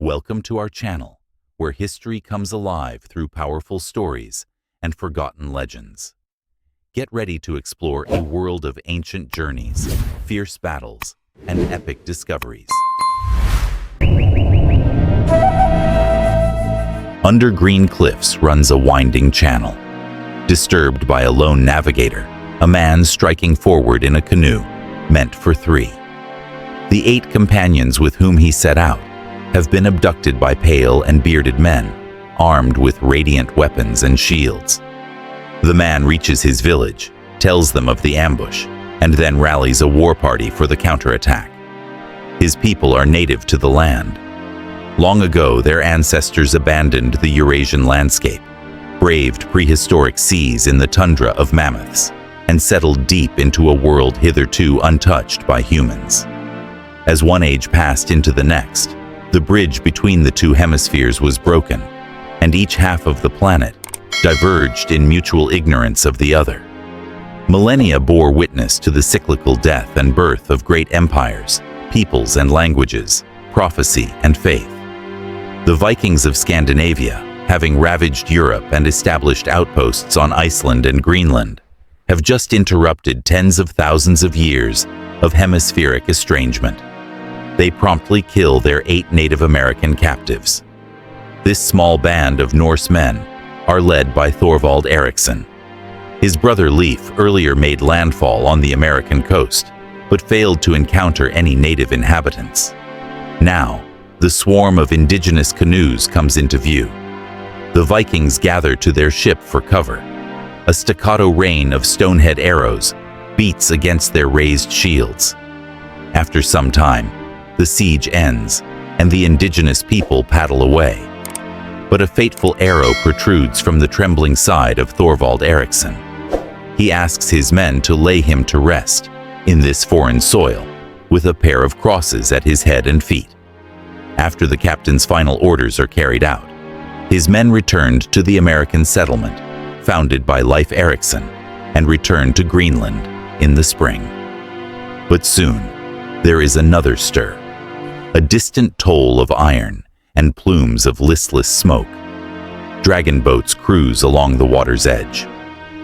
Welcome to our channel, where history comes alive through powerful stories and forgotten legends. Get ready to explore a world of ancient journeys, fierce battles, and epic discoveries. Under green cliffs runs a winding channel. Disturbed by a lone navigator, a man striking forward in a canoe, meant for three. The 8 companions with whom he set out have been abducted by pale and bearded men, armed with radiant weapons and shields. The man reaches his village, tells them of the ambush, and then rallies a war party for the counterattack. His people are native to the land. Long ago, their ancestors abandoned the Eurasian landscape, braved prehistoric seas in the tundra of mammoths, and settled deep into a world hitherto untouched by humans. As one age passed into the next, the bridge between the 2 hemispheres was broken, and each half of the planet diverged in mutual ignorance of the other. Millennia bore witness to the cyclical death and birth of great empires, peoples and languages, prophecy and faith. The Vikings of Scandinavia, having ravaged Europe and established outposts on Iceland and Greenland, have just interrupted tens of thousands of years of hemispheric estrangement. They promptly kill their 8 Native American captives. This small band of Norse men are led by Thorvald Eriksson. His brother Leif earlier made landfall on the American coast, but failed to encounter any native inhabitants. Now, the swarm of indigenous canoes comes into view. The Vikings gather to their ship for cover. A staccato rain of stonehead arrows beats against their raised shields. After some time, the siege ends, and the indigenous people paddle away. But a fateful arrow protrudes from the trembling side of Thorvald Eriksson. He asks his men to lay him to rest in this foreign soil, with a pair of crosses at his head and feet. After the captain's final orders are carried out, his men returned to the American settlement, founded by Leif Erikson, and returned to Greenland in the spring. But soon, there is another stir. A distant toll of iron and plumes of listless smoke. Dragon boats cruise along the water's edge.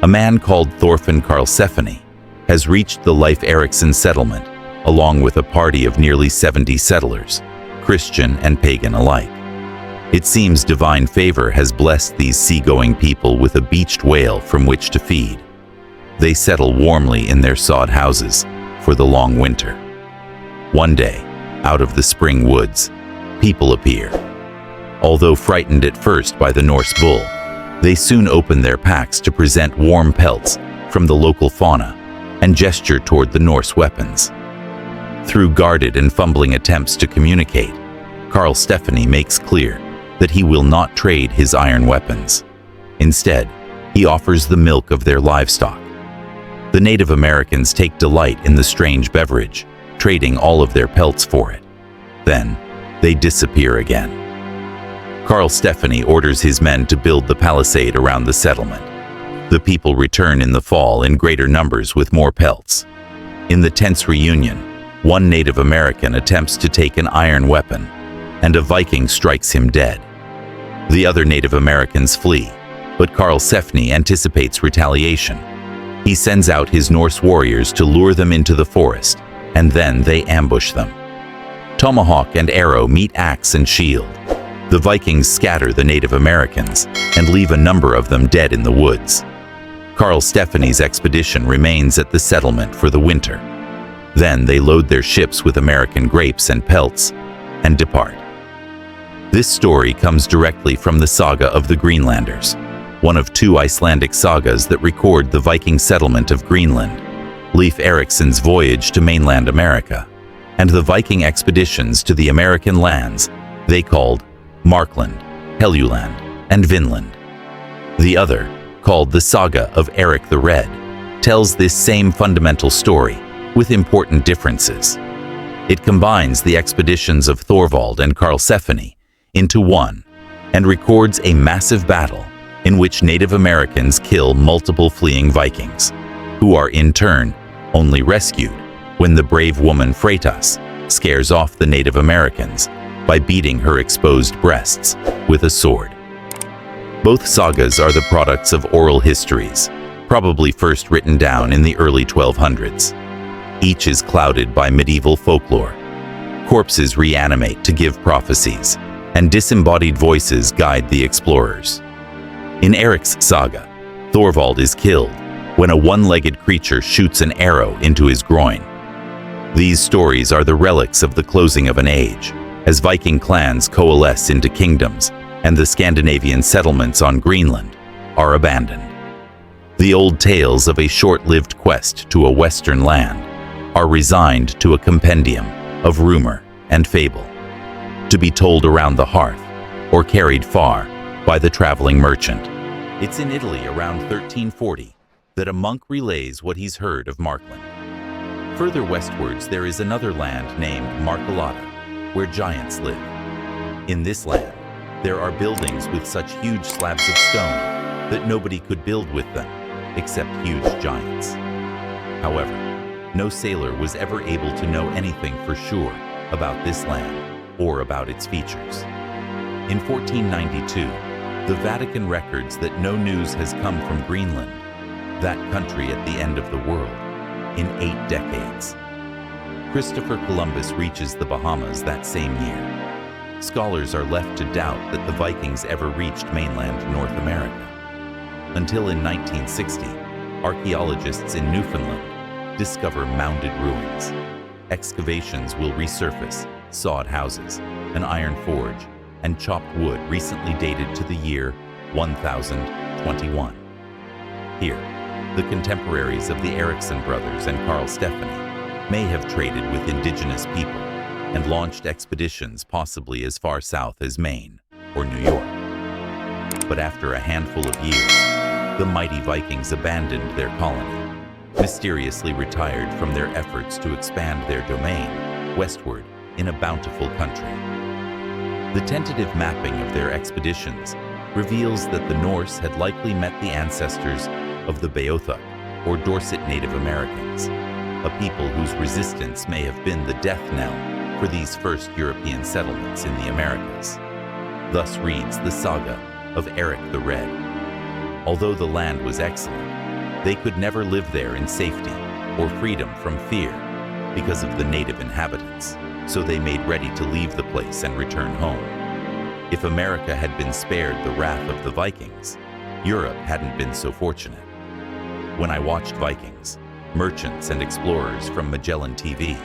A man called Thorfinn Karlsefni has reached the Leif Erikson settlement, along with a party of nearly 70 settlers, Christian and pagan alike. It seems divine favor has blessed these seagoing people with a beached whale from which to feed. They settle warmly in their sod houses for the long winter. One day, out of the spring woods, people appear. Although frightened at first by the Norse bull, they soon open their packs to present warm pelts from the local fauna and gesture toward the Norse weapons. Through guarded and fumbling attempts to communicate, Karlsefni makes clear that he will not trade his iron weapons. Instead, he offers the milk of their livestock. The Native Americans take delight in the strange beverage, trading all of their pelts for it. Then, they disappear again. Karlsefni orders his men to build the palisade around the settlement. The people return in the fall in greater numbers with more pelts. In the tense reunion, one Native American attempts to take an iron weapon, and a Viking strikes him dead. The other Native Americans flee, but Karlsefni anticipates retaliation. He sends out his Norse warriors to lure them into the forest, and then they ambush them. Tomahawk and arrow meet axe and shield. The Vikings scatter the Native Americans and leave a number of them dead in the woods. Karlsefni's expedition remains at the settlement for the winter. Then they load their ships with American grapes and pelts and depart. This story comes directly from the saga of the Greenlanders, one of 2 Icelandic sagas that record the Viking settlement of Greenland, Leif Erikson's voyage to mainland America, and the Viking expeditions to the American lands they called Markland, Helluland, and Vinland. The other, called the Saga of Eric the Red, tells this same fundamental story with important differences. It combines the expeditions of Thorvald and Karlsefni into one and records a massive battle in which Native Americans kill multiple fleeing Vikings, who are in turn only rescued when the brave woman Freitas scares off the Native Americans by beating her exposed breasts with a sword. Both sagas are the products of oral histories, probably first written down in the early 1200s. Each is clouded by medieval folklore. Corpses reanimate to give prophecies, and disembodied voices guide the explorers. In Eric's saga, Thorvald is killed when a one-legged creature shoots an arrow into his groin. These stories are the relics of the closing of an age, as Viking clans coalesce into kingdoms and the Scandinavian settlements on Greenland are abandoned. The old tales of a short-lived quest to a western land are resigned to a compendium of rumor and fable, to be told around the hearth or carried far by the traveling merchant. It's in Italy around 1340 that a monk relays what he's heard of Markland. Further westwards there is another land named Markalata, where giants live. In this land, there are buildings with such huge slabs of stone that nobody could build with them, except huge giants. However, no sailor was ever able to know anything for sure about this land or about its features. In 1492, the Vatican records that no news has come from Greenland, that country at the end of the world, in 8 decades. Christopher Columbus reaches the Bahamas that same year. Scholars are left to doubt that the Vikings ever reached mainland North America. Until in 1960, archaeologists in Newfoundland discover mounded ruins. Excavations will resurface sawed houses, an iron forge, and chopped wood recently dated to the year 1021. Here, the contemporaries of the Erickson brothers and Carl Stephanie may have traded with indigenous people and launched expeditions possibly as far south as Maine or New York. But after a handful of years, the mighty Vikings abandoned their colony, mysteriously retired from their efforts to expand their domain westward in a bountiful country. The tentative mapping of their expeditions reveals that the Norse had likely met the ancestors of the Beothuk, or Dorset Native Americans, a people whose resistance may have been the death knell for these first European settlements in the Americas. Thus reads the saga of Eric the Red. Although the land was excellent, they could never live there in safety or freedom from fear because of the native inhabitants, so they made ready to leave the place and return home. If America had been spared the wrath of the Vikings, Europe hadn't been so fortunate. When I watched Vikings, merchants and explorers from Magellan TV,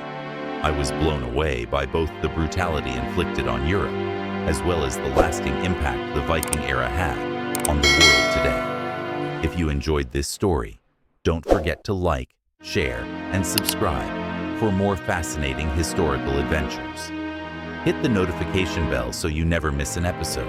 I was blown away by both the brutality inflicted on Europe, as well as the lasting impact the Viking era had on the world today. If you enjoyed this story, don't forget to like, share, and subscribe for more fascinating historical adventures. Hit the notification bell so you never miss an episode.